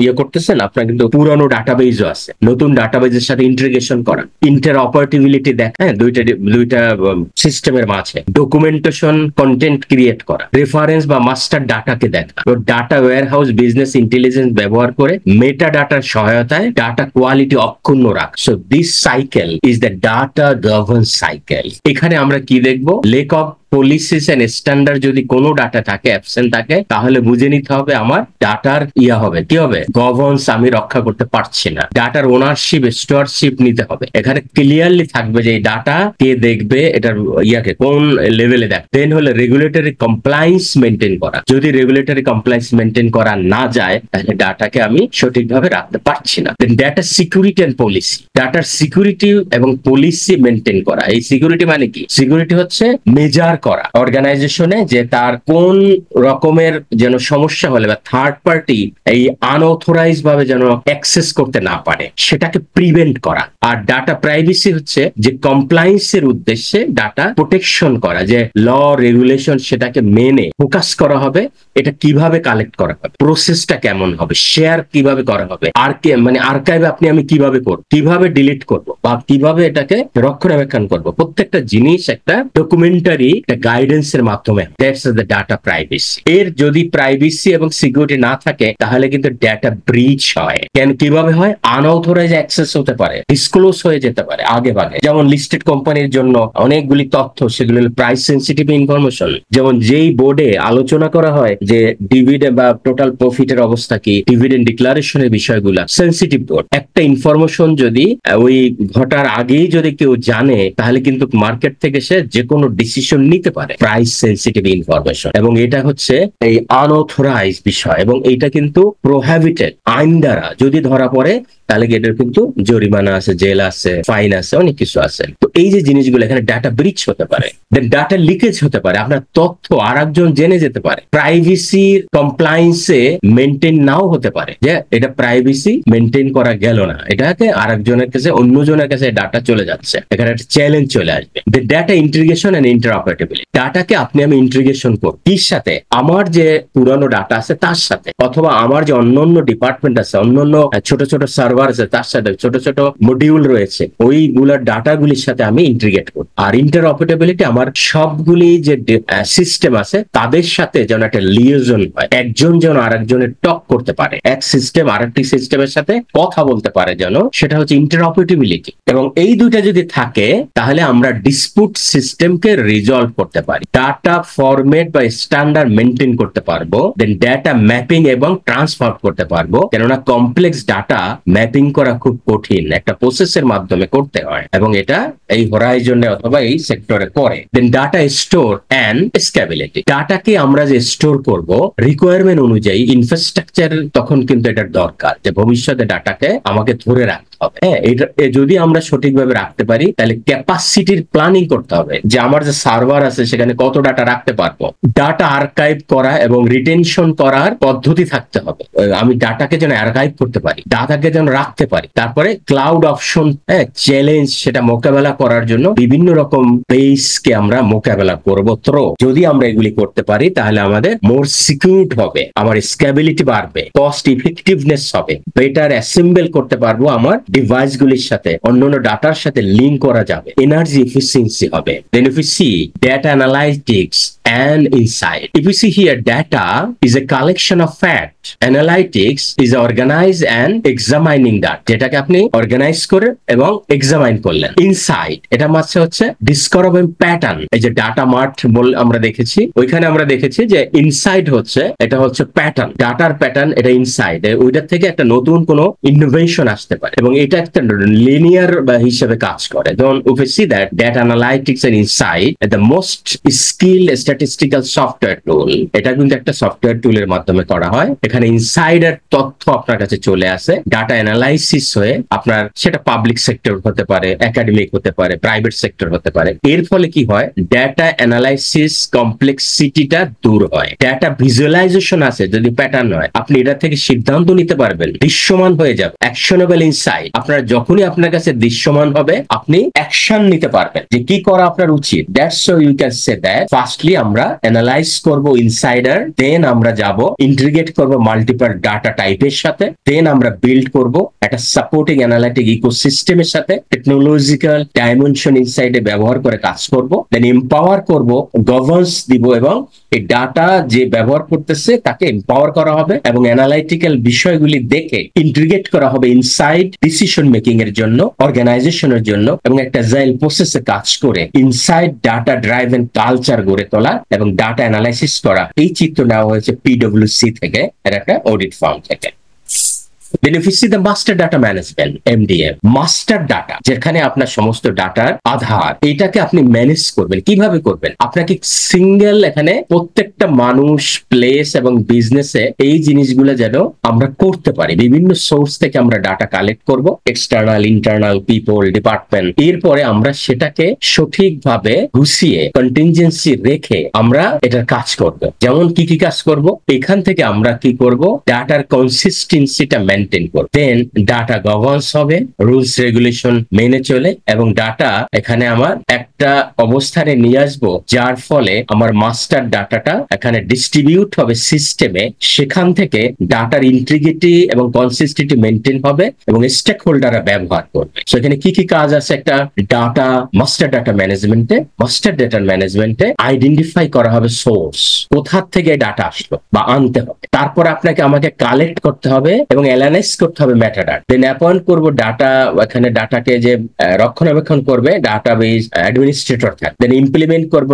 ইয়ে করতেছেন, আপনার কিন্তু পুরানো ডাটাবেজও আছে, নতুন ডাটাবেজের সাথে ইন্টিগ্রেশন করা, ইন্টারঅপারেটিবিলিটি দেখা, হ্যাঁ, দুইটা সিস্টেমের মাঝে ডকুমেন্টেশন, কন্টেন্ট ক্রিয়েট করা, রেফারেন্স বা মাস্টার ডাটাকে দেখা, ডাটা ওয়্যারহাউস বিজনেস ইন্টেলিজেন্স ব্যবহার করে মেটা ডাটার সহায়তায় ডাটা কোয়ালিটি অক্ষুণ্ণ রাখ। So this cycle is the data governance cycle. এখানে আমরা কি দেখবো? Lack of policies and standard যদি কোনো ডাটা থাকে, অ্যাবসেন্ট থাকে, তাহলে বুঝে নিতে হবে আমার ডাটার হবে, কি হবে? গভর্নেন্স আমি রক্ষা করতে পারছি না। ডাটার ওনারশিপ, স্টোরশিপ নিতে হবে। এখানে ক্লিয়ারলি থাকবে যে এই ডাটা কে দেখবে, এটার কোন লেভেলে দেখ। দেন হলো রেগুলেটরি কমপ্লায়েন্স মেনটেন করা। যদি রেগুলেটরি কমপ্লায়েন্স মেনটেন করা না যায়, তাহলে ডাটাকে আমি সঠিকভাবে রাখতে পারছি না। Then data security and policy, ডাটার সিকিউরিটি এবং পলিসি মেনটেন করা। এই সিকিউরিটি মানে কি? সিকিউরিটি হচ্ছে মেজার করা অর্গানাইজেশনে যে তার কোন রকমের যেন সমস্যা হলে বা থার্ড পার্টি এই আনঅথরাইজ ভাবে যেন অ্যাক্সেস করতে না পারে, সেটাকে প্রিভেন্ট করা। আর ডাটা প্রাইভেসি হচ্ছে যে কমপ্লায়েন্সের উদ্দেশ্যে ডাটা প্রোটেকশন করা, যে ল রেগুলেশন সেটাকে মেনে ফোকাস করা হবে, এটা কিভাবে কালেক্ট করা হবে, প্রসেসটা কেমন হবে, শেয়ার কিভাবে করা হবে, আর মানে আর্কাইভ আমি কিভাবে করব, কিভাবে ডিলিট করব, বা কিভাবে এটাকে রক্ষণাবেক্ষণ করব, প্রত্যেকটা জিনিস একটা ডকুমেন্টারি গাইডেন্সের মাধ্যমে। That's the data privacy. এর যদি প্রাইভেসি এবং সিকিউরিটি না থাকে, তাহলে কিন্তু ডাটা ব্রিচ হয়। কেন, কিভাবে হয়? আনঅথরাইজ অ্যাক্সেস হতে পারে, ডিসক্লোজ হয়ে যেতে পারে আগে ভাগে। যেমন লিস্টেড কোম্পানির জন্য অনেকগুলি তথ্য, সেগুলো প্রাইস সেন্সিটিভ ইনফরমেশন। যেমন যেই বোর্ডে আলোচনা করা হয় যে ডিভিডেন্ড বা টোটাল প্রফিটের অবস্থা কি, ডিভিডেন্ড ডিক্লারেশনের বিষয়গুলা সেন্সিটিভ বোর্ড। একটা ইনফরমেশন যদি ওই ঘটার আগেই যদি কেউ জানে, তাহলে কিন্তু মার্কেট থেকে সে যে কোনো ডিসিশন নিতে পারে। প্রাইস সেন্সিটিভ ইনফরমেশন, এবং এটা হচ্ছে এই আনঅথরাইজ বিষয়, এবং এটা কিন্তু প্রোহিবিটেড আইন দ্বারা। যদি ধরা পড়ে, তাহলে এটার কিন্তু জরিমানা আছে, জেল আছে, ফাইন আছে, অনেক কিছু আছে। তো এই যে জিনিসগুলো, এখানে ডাটা ব্রিচ হতে পারে, দেন ডাটা লিকেজ হতে পারে, আপনার তথ্য আর একজন জেনে যেতে পারে, প্রাইভেসি কমপ্লায়েন্সে মেনটেন নাও হতে পারে, যে এটা প্রাইভেসি মেনটেন করা গেল না, এটাকে আর একজনের কাছে, অন্যজনের কাছে ডাটা চলে যাচ্ছে, এখানে একটা চ্যালেঞ্জ চলে আসবে। ডাটা ইন্টিগ্রেশন এন্ড ইন্টারঅপারেটিবিলিটি, ডাটাকে আপনি ইন্টিগ্রেশন করব কির সাথে? আমার যে পুরানো ডাটা আছে তার সাথে, অথবা আমার যে অন্যান্য ডিপার্টমেন্ট আছে, অন্যান্য ছোট ছোট সার্ভার আছে তার সাথে, ছোট ছোট মডিউল রয়েছে, ওইগুলোর ডাটাগুলির সাথে আমি ইন্টিগ্রেট করব। আর ইন্টারঅপারেটিবিলিটি, আমার সবগুলি যে সিস্টেম আছে তাদের সাথে যেন একটা লিয়েজন হয়, একজন যেন আরেকজনের টক করতে পারে, এক সিস্টেম আরেকটি সিস্টেমের সাথে কথা বলতে পারে, যেন সেটা হচ্ছে ইন্টারঅপারেটিবিলিটি। এবং এই দুইটা যদি থাকে, তাহলে আমরা ডিসপুট সিস্টেমকে রিজলভ করতে পারি, ডাটা ফরম্যাট বা স্ট্যান্ডার্ড মেনটেন করতে পারবো, দেন ডাটা ম্যাপিং এবং ট্রান্সফার করতে পারবো। কেননা কমপ্লেক্স ডাটা ম্যাপিং করা খুব কঠিন, একটা প্রসেসের মাধ্যমে করতে হয়, এবং এটা এই হরাইজনে অথবা এই সেক্টরে করে। Then data store and scalability, ডাটাকে আমরা যে স্টোর করব রিকোয়ারমেন্ট অনুযায়ী, ইনফ্রাস্ট্রাকচার তখন কিন্তু এটার দরকার, যে ভবিষ্যতে ডাটাকে আমাকে ধরে রাখতে হবে। হ্যাঁ, এটা যদি আমরা সঠিকভাবে রাখতে পারি, তাহলে ক্যাপাসিটির প্ল্যানিং করতে হবে, যে আমার যে সার্ভার আছে সেখানে কত ডাটা রাখতে পারবো। ডাটা আর্কাইভ করা এবং রিটেনশন করার পদ্ধতি থাকতে হবে, আমি ডাটাকে যেন আর্কাইভ করতে পারি, ডাটাকে যেন রাখতে পারি। তারপরে ক্লাউড অপশন, চ্যালেঞ্জ, সেটা মোকাবেলা করার জন্য বিভিন্ন রকম বেসকে আমরা মোকাবেলা করবো। যদি আমরা এগুলি করতে পারি, তাহলে আমাদের মোর সিকিউরড হবে, আমার স্কেবিলিটি বাড়বে, কস্ট ইফেক্টিভনেস হবে, বেটার অ্যাসেম্বল করতে পারবো, আমার ডিভাইস গুলির সাথে অন্যান্য ডাটার সাথে লিঙ্ক করা যাবে, এনার্জি এফিসিয়েন্সি হবে। Then if we see data analytics and insight, if we see here, data is a collection of fact, analytics is organized and examining that, যেটাকে আপনি অর্গানাইজ করে এবং এক্সামাইন করলেন। ইনসাইট, এটা মাঝে হচ্ছে ডিসকভারিং প্যাটার্ন, এই যে ডাটা মার্ট বল আমরা দেখেছি, ওইখানে আমরা দেখেছি যে ইনসাইট হচ্ছে, এটা হচ্ছে প্যাটার্ন, ডাটার প্যাটার্ন, এটা ইনসাইট, ওইটার থেকে একটা নতুন কোনো ইনোভেশন আসতে পারে, এবং এটা একটা লিনিয়ার হিসেবে কাজ করে। যেমন if we see that data analytics and insight, the most skilled statistical software tool. এটা কিন্তু একটা সফটওয়্যার টুলের মাধ্যমে করা হয়। এখানে ইনসাইডার তথ্য আপনার কাছে চলে আসে, ডাটা অ্যানালাইসিস হয়ে আপনার সেটা পাবলিক সেক্টর হতে পারে, একাডেমিক হতে পারে, প্রাইভেট সেক্টর হতে পারে। এর ফলে কি হয়, ডাটা অ্যানালাইসিস কমপ্লেক্সিটিটা দূর হয়। ডাটা ভিজুয়ালাইজেশন আছে যদি প্যাটার্ন হয়, আপনি এটা থেকে সিদ্ধান্ত নিতে পারবেন, দৃশ্যমান হয়ে যাবে, অ্যাকশনেবল ইনসাইট। আপনার যখনই আপনার কাছে দৃশ্যমান হবে, আপনি অ্যাকশন নিতে পারবেন যে কি করা আপনার উচিত। That's so you can say that firstly আমরা অ্যানালাইজ করব ইনসাইডার, দেন আমরা যাব ইন্টিগ্রেট করব মাল্টিপল ডাটা টাইপের সাথে, দেন আমরা বিল্ড করব একটা সাপোর্টিং অ্যানালিটিক ইকোসিস্টেমের সাথে, টেকনোলজিক্যাল ডাইমেনশন ইনসাইডে ব্যবহার করে কাজ করব, দেন এম্পাওয়ার করব, গভর্নেন্স দিব, এবং এই ডাটা যে ব্যবহার করতেছে তাকে এম্পাওয়ার করা হবে এবং অ্যানালাইটিক্যাল বিষয়গুলি দেখে ইন্টিগ্রেট করা হবে ইনসাইড ডিসিশন মেকিং এর জন্য, অর্গানাইজেশনের জন্য, এবং একটা জাইল প্রসেসে কাজ করে ইনসাইড ডাটা ড্রাইভেন কালচার গড়ে তোলা এবং ডাটা অ্যানালাইসিস করা। এই চিত্র নেওয়া হয়েছে পিডব্লিউসি থেকে, এর একটা অডিট ফার্ম থেকে। Benefits the master data management, MDM. Master data যেখানে আপনার সমস্ত ডাটার আধার, এটাকে আপনি ম্যানেজ করবেন। কিভাবে করবেন? আপনাকে সিঙ্গেল এখানে প্রত্যেকটা মানুষ, প্লেস এবং বিজনেসে এই জিনিসগুলো যেন আমরা করতে পারি। বিভিন্ন সোর্স থেকে আমরা ডাটা কালেক্ট করব, এক্সটার্নাল, ইন্টারনাল, পিপল, ডিপার্টমেন্ট। এরপরে আমরা সেটাকে সঠিকভাবে গুছিয়ে কন্টিনজেন্সি রেখে আমরা এটার কাজ করব। যেমন কি কি কাজ করব? এখান থেকে আমরা কি করব, ডাটার কনসিস্টেন্সিটা মেনটেন করব, দেন ডাটা গভর্নেন্স হবে, রুলস রেগুলেশন মেনে চলে, এবং ডাটা এখানে আমার একটা অবস্থানে নিয়ে আসবো যার ফলে আমার মাস্টার ডাটাটা এখানে ডিস্ট্রিবিউট হবে সিস্টেমে। সেখান থেকে ডাটার ইন্টিগ্রিটি এবং কনসিস্টেন্সি মেনটেন হবে এবং স্টেক হোল্ডাররা ব্যবহার করবে। সো এখানে কি কি কাজ আছে একটা ডাটা মাস্টার ডাটা ম্যানেজমেন্টে? মাস্টার ডাটা ম্যানেজমেন্টে আইডেন্টিফাই করা হবে সোর্স, কোথা থেকে ডাটা আসলো বা আনতে হবে। তারপর আপনাকে আমাকে কালেক্ট করতে হবে এবং অ্যানালাইজ করতে হবে মেটাডাটা। দেন অ্যাপয়েন্ট করব ডাটা, এখানে ডাটাকে যে রক্ষণাবেক্ষণ করবে ডাটাবেস অ্যাডমিনিস্ট্রেটর থাকে। দেন ইমপ্লিমেন্ট করব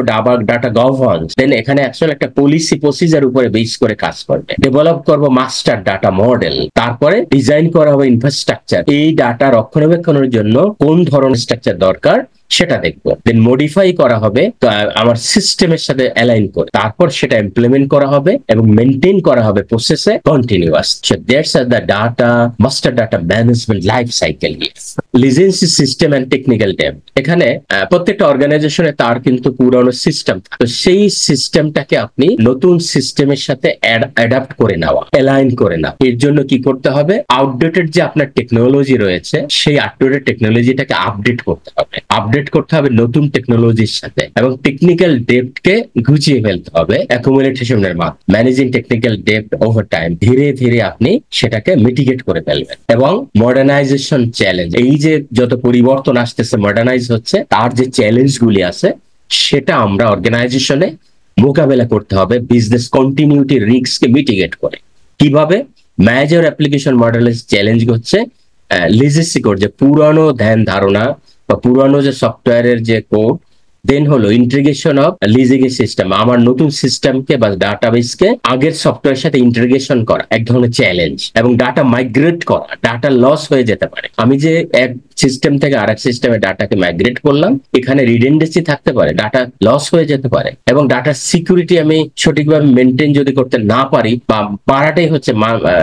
ডাটা গভর্নেন্স। দেন এখানে অ্যাকচুয়ালি একটা পলিসি প্রসিজার উপরে বেস করে কাজ করবে। ডেভেলপ করব মাস্টার ডাটা মডেল। তারপরে ডিজাইন করা হবে ইনফ্রাস্ট্রাকচার, এই ডাটা রক্ষণাবেক্ষণের জন্য কোন ধরনের স্ট্রাকচার দরকার সেটা দেখবো। দেন মডিফাই করা হবে আমার সিস্টেমের সাথে অ্যালাইন করে, তারপর সেটা ইমপ্লিমেন্ট করা হবে এবং মেনটেন করা হবে প্রসেসে continuous. So that's the data master data management life cycle. Legacy system and technical depth. এখানে প্রত্যেকটা অর্গানাইজেশনে তার কিন্তু পুরনো সিস্টেম, তো সেই সিস্টেমটাকে আপনি নতুন সিস্টেমের সাথে অ্যাডাপ্ট করে নেওয়া, অ্যালাইন করে নেওয়া। এর জন্য কি করতে হবে, আউটডেটেড যে আপনার টেকনোলজি রয়েছে সেই আউটডেটেড টেকনোলজিটাকে আপডেট করতে হবে, আপডেট করতে হবে নতুন টেকনোলজির সাথে, এবং টেকনিক্যাল ডেপ্থকে ঘুচিয়ে ফেলতে হবে অ্যাকুমুলেশনের মাধ্যমে। Managing technical depth over time, ধীরে ধীরে আপনি সেটাকে মিটিগেট করে ফেলবেন। এবং মডার্নাইজেশন চ্যালেঞ্জ, এই যে যত পরিবর্তন আসতেছে, মডার্নাইজ হচ্ছে, তার যে চ্যালেঞ্জ গুলি আছে সেটা আমরা অর্গানাইজেশনে মোকাবেলা করতে হবে বিজনেস কন্টিনিউটি রিস্ককে মিটিগেট করে। কিভাবে? মেজর অ্যাপ্লিকেশন মডেলের চ্যালেঞ্জ হচ্ছে লিজেসি কোড, যে পুরানো ধ্যান ধারণা বা পুরানো যে সফটওয়্যারের যে কোড, দেন হলো ইন্টিগ্রেশন অফ লিজিং সিস্টেম, আমার নতুন সিস্টেমকে বা ডাটাবেসকে আগের সফটওয়্যারের সাথে ইন্টিগ্রেশন করা এক ধরনের চ্যালেঞ্জ, এবং ডাটা মাইগ্রেট করা, ডাটা লস হয়ে যেতে পারে। আমি যে এক সিস্টেম থেকে আরেক সিস্টেমে ডাটাকে মাইগ্রেট করলাম, এখানে রিডেন্ডেন্সি থাকতে পারে, ডাটা লস হয়ে যেতে পারে, এবং ডাটার সিকিউরিটি আমি সঠিকভাবে মেনটেন যদি করতে না পারি বা পারাটাই হচ্ছে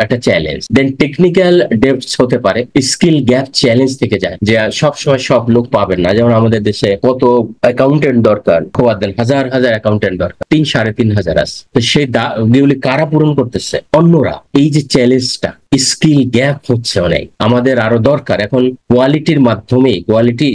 একটা চ্যালেঞ্জ। দেন টেকনিক্যাল ডেপথ হতে পারে, স্কিল গ্যাপ চ্যালেঞ্জ থেকে যায়, যে সবসময় সব লোক পাবেন না। যেমন আমাদের দেশে কত অ্যাকাউন্টেন্ট দরকার, খোয়ার দেন হাজার হাজার অ্যাকাউন্টেন্ট দরকার, 3-3.5 আছে, তো সেই যেগুলি কারা পূরণ করতেছে? অন্যরা। এই যে চ্যালেঞ্জটা, স্কিল গ্যাপ হচ্ছে অনেক, আমাদের আরো দরকার। এখন কোয়ালিটির মাধ্যমে কোয়ালিটি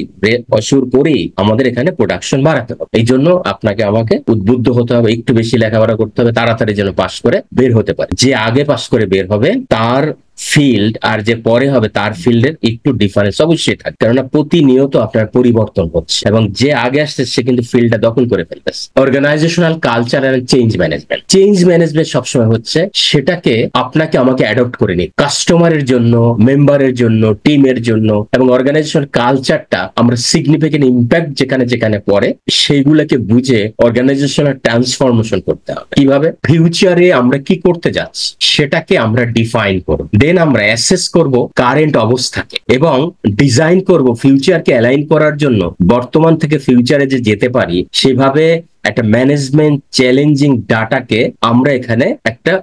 অসুর করেই আমাদের এখানে প্রোডাকশন বাড়াতে হবে। এই জন্য আপনাকে আমাকে উদ্বুদ্ধ হতে হবে, একটু বেশি লেখাপড়া করতে হবে, তাড়াতাড়ি যেন পাস করে বের হতে পারে। যে আগে পাস করে বের হবে তার ফিল্ড আর যে পরে হবে তার ফিল্ডের একটু ডিফারেন্স অবশ্যই থাকে, কেননা প্রতিনিয়ত আপনার পরিবর্তন হচ্ছে, এবং যে আগে আসছে সে কিন্তু ফিল্ডটা দখল করে ফেলতেছে। Organisational culture and change management. Change management সবসময় হচ্ছে সেটাকে আপনাকে আমাকে অ্যাডপ্ট করে নিই, কাস্টমারের জন্য, মেম্বারের জন্য, টিমের জন্য, এবং অর্গানাইজেশন কালচারটা আমরা সিগনিফিকেন্ট ইম্প্যাক্ট যেখানে যেখানে পড়ে সেইগুলোকে বুঝে অর্গানাইজেশনাল ট্রান্সফরমেশন করতে হবে। কিভাবে? ফিউচারে আমরা কি করতে যাচ্ছি সেটাকে আমরা ডিফাইন করব, দেন আমরা অ্যাসেস করব কারেন্ট অবস্থাকে, এবং ডিজাইন করব ফিউচারকে অ্যালাইন করার জন্য বর্তমান থেকে ফিউচারে যে যেতে পারি সেভাবে একটা ম্যানেজমেন্ট চ্যালেঞ্জিং ডাটাকে আমরা এখানে একটা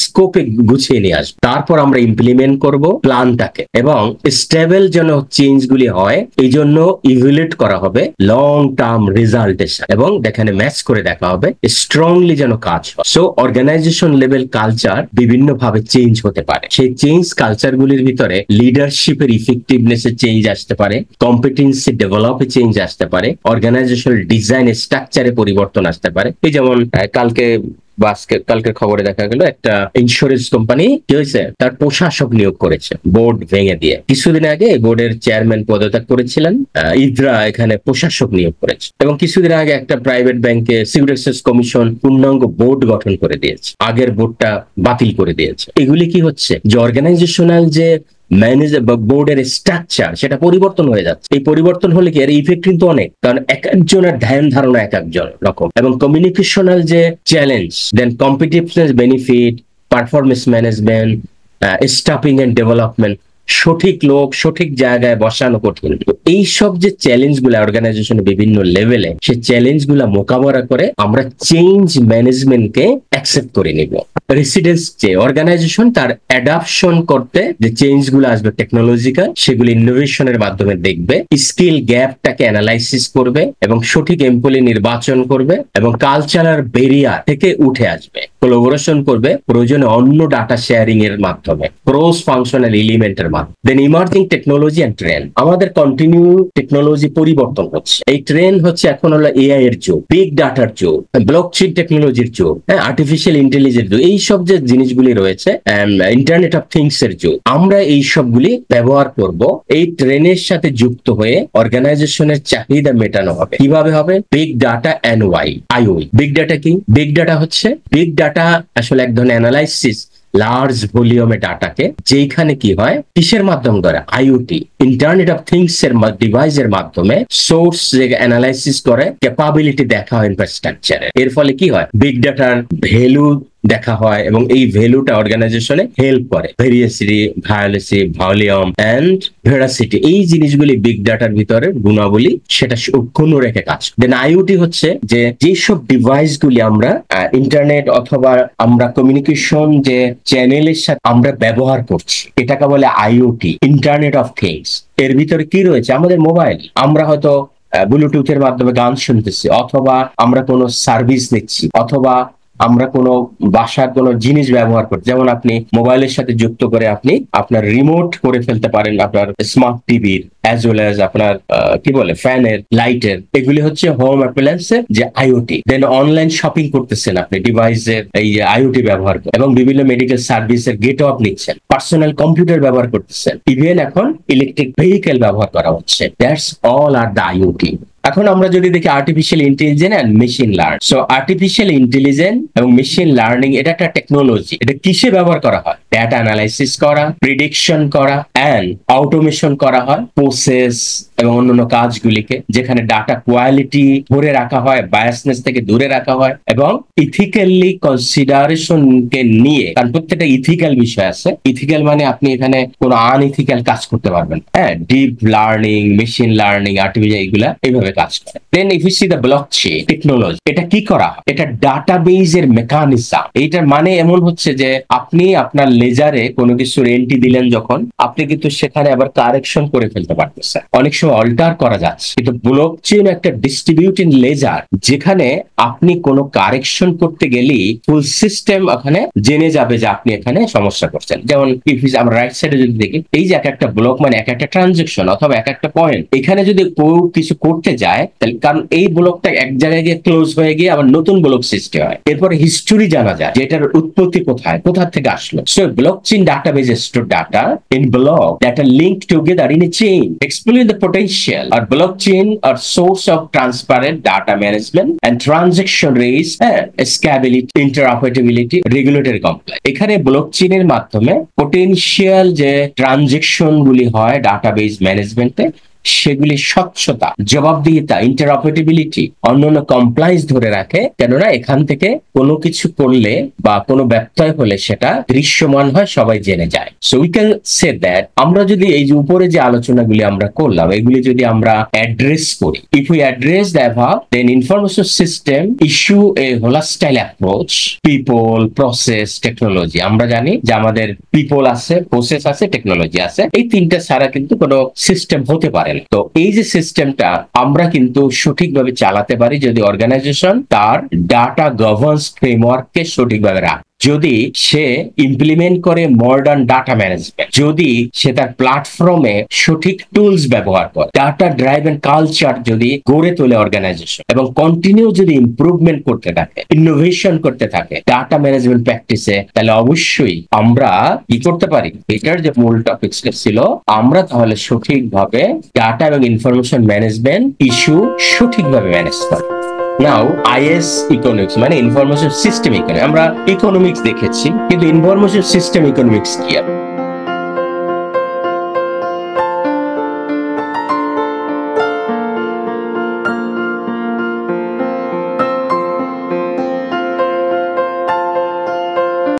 স্কোপে গুছিয়ে নিয়ে আসবো, তারপর আমরা ইমপ্লিমেন্ট করব প্ল্যানটাকে, এবং স্টেবল যেন চেঞ্জ গুলি হয় এই জন্য ইভ্যালুয়েট করা হবে লং টার্ম রেজাল্টের সাথে, এবং এখানে ম্যাচ করে দেখা হবে স্ট্রংলি যেন কাজ হয়। সো অর্গানাইজেশন লেভেল কালচার বিভিন্ন ভাবে চেঞ্জ হতে পারে। সেই চেঞ্জ কালচার গুলির ভিতরে লিডারশিপের ইফেক্টিভনেস এ চেঞ্জ আসতে পারে, কম্পিটেন্সি ডেভেলপে চেঞ্জ আসতে পারে, অর্গানাইজেশনাল ডিজাইন স্ট্রাকচারে পরিবর্তন আসতে পারে। এই যেমন কালকের খবরে দেখা গেল একটা ইন্স্যুরেন্স কোম্পানি কি হয়েছে, তার প্রশাসক নিয়োগ করেছে বোর্ড ভেঙে দিয়ে। কিছুদিন আগে বোর্ডের চেয়ারম্যান পদত্যাগ করেছিলেন, ইদ্রা এখানে প্রশাসক নিয়োগ করেছে, এবং কিছুদিন আগে একটা প্রাইভেট ব্যাংকে সিকিউরিটি কমিশন পূর্ণাঙ্গ বোর্ড গঠন করে দিয়েছে, আগের বোর্ডটা বাতিল করে দিয়েছে। এগুলি কি হচ্ছে, যে অর্গানাইজেশনাল যে ম্যানেজার বা বোর্ডের স্ট্রাকচার সেটা পরিবর্তন হয়ে যাচ্ছে। এই পরিবর্তন হলে কি এর ইফেক্ট কিন্তু অনেক, কারণ এক একজনের ধ্যান ধারণা এক একজন রকম, এবং কমিউনিকেশনাল যে challenge, then competitiveness, benefit, performance management, staffing and development, সঠিক লোক সঠিক জায়গায় বসানো কঠিন। এইসব যে চ্যালেঞ্জ গুলা অর্গানাইজেশনের বিভিন্ন লেভেলে, সেই চ্যালেঞ্জ গুলা মোকাবেলা করে আমরা চেঞ্জ ম্যানেজমেন্টকে অ্যাকসেপ্ট করে নিব। রেসিডেন্স যে অর্গানাইজেশন তার অ্যাডাপশন করতে যে চেঞ্জ গুলো আসবে টেকনোলজিক্যাল, সেগুলি ইনোভেশনের মাধ্যমে দেখবে, স্কিল গ্যাপটাকে অ্যানালাইসিস করবে, এবং সঠিক এমপ্লয়ি নির্বাচন করবে, এবং কালচারাল ব্যারিয়ার থেকে উঠে আসবে, কোলাবোরেশন করবে, প্রয়োজনে অন্য ডাটা শেয়ারিং এর মাধ্যমে, ক্রস ফাংশনাল এলিমেন্টের মাধ্যমে। দেন ইমার্জিং টেকনোলজি এন্ড ট্রেন্ড, আমাদের কন্টিনিউ টেকনোলজি পরিবর্তন হচ্ছে। এই ট্রেন্ড হচ্ছে এখন হলো এআই এর যুগ, বিগ ডাটার যুগ, ব্লকচেইন টেকনোলজির যুগ, আর্টিফিশিয়াল ইন্টেলিজেন্স যুগ, এইসব যে জিনিসগুলি রয়েছে, ইন্টারনেট অফ থিংস এর যুগ। আমরা এই সবগুলি ব্যবহার করব, এই ট্রেনের সাথে যুক্ত হয়ে অর্গানাইজেশনের চাহিদা মেটানো হবে। কিভাবে হবে? Big data and IoE. Big data কি? বিগ ডাটা হচ্ছে, বিগ ডাটা আসলে এক ধরনের অ্যানালাইসিস লার্জ ভলিউমে ডাটাকে, যেখানে কি হয়, কিসের মাধ্যম ধরে, আইওটি ইন্টারনেট অফ থিংস এর ডিভাইসের মাধ্যমে সোর্স অ্যানালাইসিস করে, ক্যাপাবিলিটি দেখা হয় ইনফ্রাস্ট্রাকচারে। এর ফলে কি হয়, বিগ ডাটার ভ্যালু দেখা হয়, এবং এই ভ্যালুটা অর্গানাইজেশনে হেল্প করে। ভেরিয়েসিটি, ভায়োলেসি, ভলিউম এন্ড ভেরাসিটি, এই জিনিসগুলি বিগ ডাটার ভিতরে গুণাবলী, সেটা অক্ষুণ্ণ রেখে কাজ। দেন আইওটি হচ্ছে যে যেসব ডিভাইস গুলি আমরা ইন্টারনেট অথবা আমরা কমিউনিকেশন যে চ্যানেলের সাথে আমরা ব্যবহার করছি, এটাকে বলে আইওটি, ইন্টারনেট অফ থিংস। এর ভিতরে কি রয়েছে, আমাদের মোবাইল, আমরা হয়তো ব্লুটুথের মাধ্যমে গান শুনতেছি, অথবা আমরা কোনো সার্ভিস নিচ্ছি, অথবা আমরা কোনো বাসার কোনো জিনিস ব্যবহার করছি। যেমন আপনি মোবাইলের সাথে যুক্ত করে আপনি আপনার রিমোট করে ফেলতে পারেন আপনার স্মার্ট টিভির, অ্যাজ ওয়েল অ্যাজ আপনার কি বলে ফ্যানের, লাইটের। এগুলি হচ্ছে হোম অ্যাপ্লায়েন্সের যে আইওটি। দেন অনলাইন শপিং করতেছেন আপনি ডিভাইসের এই যে আইওটি ব্যবহার করে, এবং বিভিন্ন মেডিকেল সার্ভিসের গেট আপ নিচ্ছেন, পার্সোনাল কম্পিউটার ব্যবহার করতেছেন, ইভেন এখন ইলেকট্রিক ভেহিকেল ব্যবহার করা হচ্ছে। That's all are the IoT. এখন আমরা যদি দেখি artificial intelligence and machine learning. So artificial intelligence এবং মেশিন লার্নিং এটা একটা টেকনোলজি। এটা কিসে ব্যবহার করা হয়? ডেটা অ্যানালাইসিস করা, প্রিডিকশন করা এন্ড অটোমেশন করা হয় প্রসেস এবং অন্যান্য কাজগুলিকে, যেখানে ডাটা কোয়ালিটি ধরে রাখা হয়, বায়াসনেস থেকে দূরে রাখা হয়, এবং ইথিক্যালি কনসিডারেশন কে নিয়ে, কারণ প্রত্যেকটা ইথিক্যাল বিষয় আছে। ইথিক্যাল মানে আপনি এখানে কোনো আনইথিক্যাল কাজ করতে পারবেন। হ্যাঁ, deep learning, machine learning, artificial, এগুলা এইভাবে কাজ করে। Then if you see the blockchain technology, এটা কি করা হয়? এটা ডাটাবেজ এর মেকানিজম। এইটার মানে এমন হচ্ছে যে আপনি আপনার লেজারে কোনো কিছুর এন্ট্রি দিলেন, যখন আপনি কিন্তু সেখানে আবার কারেকশন করে ফেলতে পারতেছেন, অনেক সময় অল্টার করা যাচ্ছে। কিন্তু ব্লকচেইন একটা ডিস্ট্রিবিউটেড লেজার, যেখানে আপনি কোনো কারেকশন করতে গেলেই ফুল সিস্টেম ওখানে জেনে যাবে যে আপনি এখানে সমস্যা করছেন। যেমন আমরা রাইট সাইডে যদি দেখি, এই যে এক একটা ব্লক মানে এক একটা ট্রানজেকশন অথবা এক একটা পয়েন্ট, এখানে যদি কেউ কিছু করতে যায়, তাহলে কারণ এই ব্লকটা এক জায়গায় গিয়ে ক্লোজ হয়ে গিয়ে আবার নতুন ব্লক সৃষ্টি হয়। এরপরে হিস্টোরি জানা যায় যে এটার উৎপত্তি কোথায়, কোথা থেকে আসলো। So blockchain database store data in block that are linked together in a chain, exploring the potential or blockchain or source of transparent data management and transaction rates, scalability, interoperability, regulatory compliance. এখানে ব্লকচেইনের মাধ্যমে পোটেনশিয়াল যে ট্রানজাকশন গুলি হয় ডাটাবেজ ম্যানেজমেন্টে, সেগুলি স্বচ্ছতা, জবাবদিহিতা, ইন্টারঅপারেবিলিটি, অন্যান্য কমপ্লায়েন্স ধরে রাখে, কেননা এখান থেকে কোনো কিছু করলে বা কোনো ব্যত্যয় হলে সেটা দৃশ্যমান হয়, সবাই জেনে যায়। So we can say that আমরা যদি এই যে উপরে যে আলোচনাগুলি আমরা করলাম এগুলি যদি আমরা অ্যাড্রেস করি, if we address the above, then information system issue a holistic approach, people, process, technology. আমরা জানি যে আমাদের পিপল আছে, প্রসেস আছে, টেকনোলজি আছে, এই তিনটা ছাড়া কিন্তু কোনো সিস্টেম হতে পারে না। তো এই যে সিস্টেমটা আমরা কিন্তু সঠিকভাবে চালাতে পারি যদি অর্গানাইজেশন তার ডাটা গভর্নেন্স ফ্রেমওয়ার্ককে সঠিকভাবে রাখে, যদি সে ইমপ্লিমেন্ট করে মডার্ন ডাটা ম্যানেজমেন্ট, যদি সে তার প্ল্যাটফর্মে সঠিক টুলস ব্যবহার করে, ডাটা ড্রাইভেন কালচার যদি গড়ে তোলে অর্গানাইজেশন এবং কন্টিনিউ যদি ইমপ্রুভমেন্ট করতে থাকে, ইনোভেশন করতে থাকে ডাটা ম্যানেজমেন্ট প্র্যাকটিসে, তাহলে অবশ্যই আমরা কি করতে পারি, এটার যে মূল টপিক ছিল, আমরা তাহলে সঠিকভাবে ডাটা এবং ইনফরমেশন ম্যানেজমেন্ট ইস্যু সঠিকভাবে ম্যানেজ করি। নাও আইএস ইকোনমিক্স মানে ইনফরমেশন সিস্টেম ইকোনমিক্স, আমরা ইকোনমিক্স দেখেছি, কিন্তু ইনফরমেশন সিস্টেম ইকোনমিক্স কি?